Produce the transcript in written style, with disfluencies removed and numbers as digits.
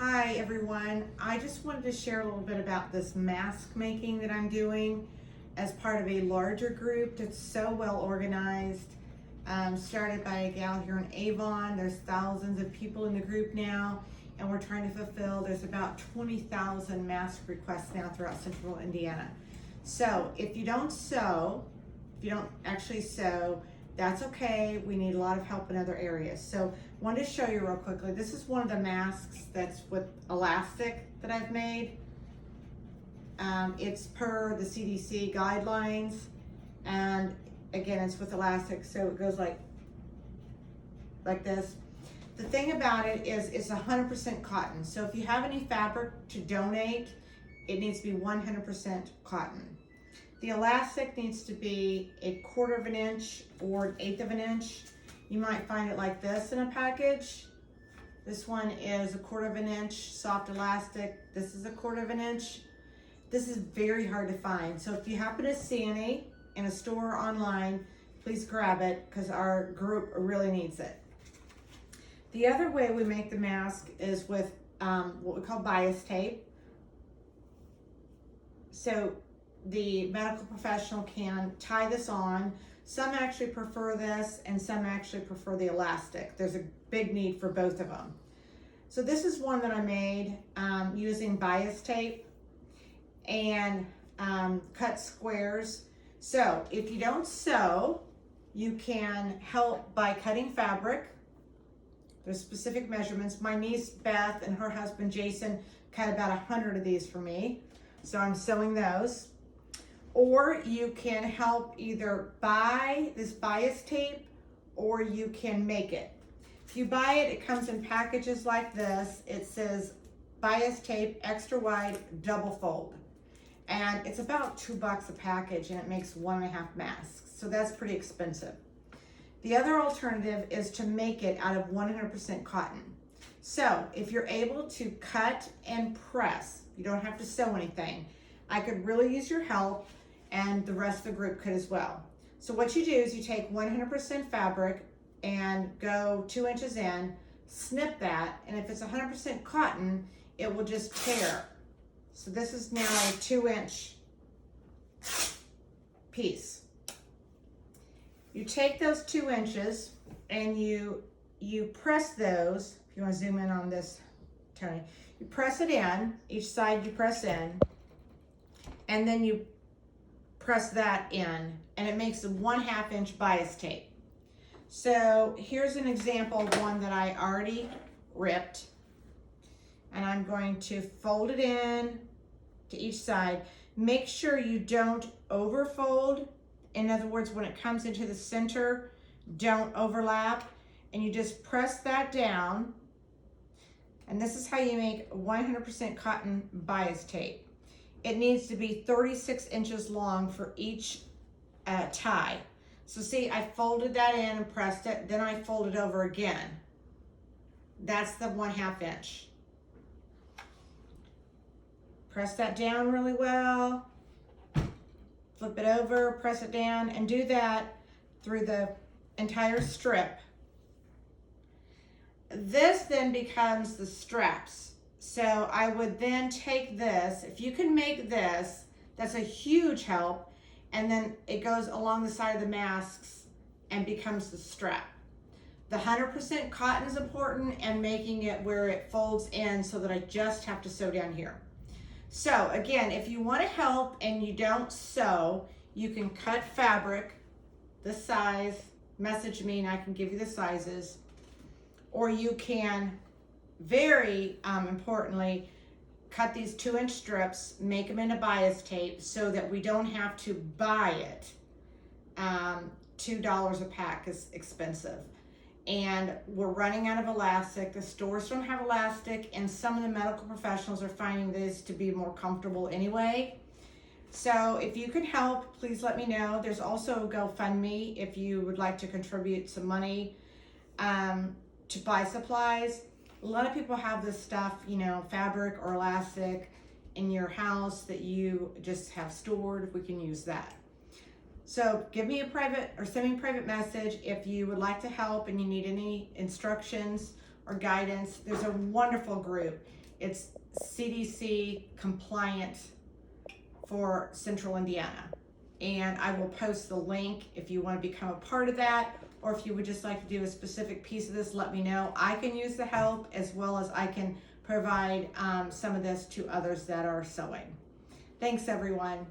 Hi everyone. I just wanted to share a little bit about this mask making that I'm doing as part of a larger group that's so well organized. Started by a gal here in Avon. There's thousands of people in the group now, and we're trying to fulfill, there's about 20,000 mask requests now throughout central Indiana. So if you don't actually sew, that's okay. We need a lot of help in other areas. So wanted to show you real quickly. This is one of the masks that's with elastic that I've made. It's per the CDC guidelines, and again, it's with elastic, so it goes like this. The thing about it is it's 100% cotton. So if you have any fabric to donate, it needs to be 100% cotton. The elastic needs to be 1/4 of an inch or 1/8 of an inch. You might find it like this in a package. This one is 1/4 of an inch soft elastic. This is 1/4 of an inch. This is very hard to find. So if you happen to see any in a store or online, please grab it because our group really needs it. The other way we make the mask is with what we call bias tape. So the medical professional can tie this on. Some actually prefer this and some actually prefer the elastic. There's a big need for both of them. So this is one that I made using bias tape and cut squares. So if you don't sew, you can help by cutting fabric. There's specific measurements. My niece Beth and her husband Jason cut about 100 of these for me. So I'm sewing those. Or you can help either buy this bias tape or you can make it. If you buy it, it comes in packages like this. It says bias tape, extra wide, double fold. And it's about $2 a package, and it makes 1.5 masks. So that's pretty expensive. The other alternative is to make it out of 100% cotton. So if you're able to cut and press, you don't have to sew anything. I could really use your help, and the rest of the group could as well. So what you do is you take 100% fabric and go 2 inches in, snip that, and if it's 100% cotton, it will just tear. So this is now a 2-inch piece. You take those 2 inches and you press those. If you want to zoom in on this, Tony, you press it in, each side you press in, and then you press that in, and it makes a 1/2 inch bias tape. So here's an example of one that I already ripped, and I'm going to fold it in to each side. Make sure you don't overfold. In other words, when it comes into the center, don't overlap, and you just press that down. And this is how you make 100% cotton bias tape. It needs to be 36 inches long for each tie. So see, I folded that in and pressed it, then I folded over again. That's the 1/2 inch. Press that down really well, flip it over, press it down, and do that through the entire strip. This then becomes the straps. So I would then take this, if you can make this, that's a huge help, and then it goes along the side of the masks and becomes the strap. The 100% cotton is important, and making it where it folds in so that I just have to sew down here. So again, if you want to help and you don't sew, you can cut fabric this size, message me and I can give you the sizes, or you can very importantly cut these 2-inch strips, make them into bias tape so that we don't have to buy it. $2 a pack is expensive, and we're running out of elastic. The stores don't have elastic, and some of the medical professionals are finding this to be more comfortable anyway. So if you can help, please let me know. There's also a GoFundMe if you would like to contribute some money to buy supplies. A lot of people have this stuff, you know, fabric or elastic in your house that you just have stored. We can use that. So give me a private or semi-private message if you would like to help and you need any instructions or guidance. There's a wonderful group. It's CDC compliant for Central Indiana. And I will post the link if you want to become a part of that, or if you would just like to do a specific piece of this, let me know. I can use the help, as well as I can provide some of this to others that are sewing. Thanks, everyone.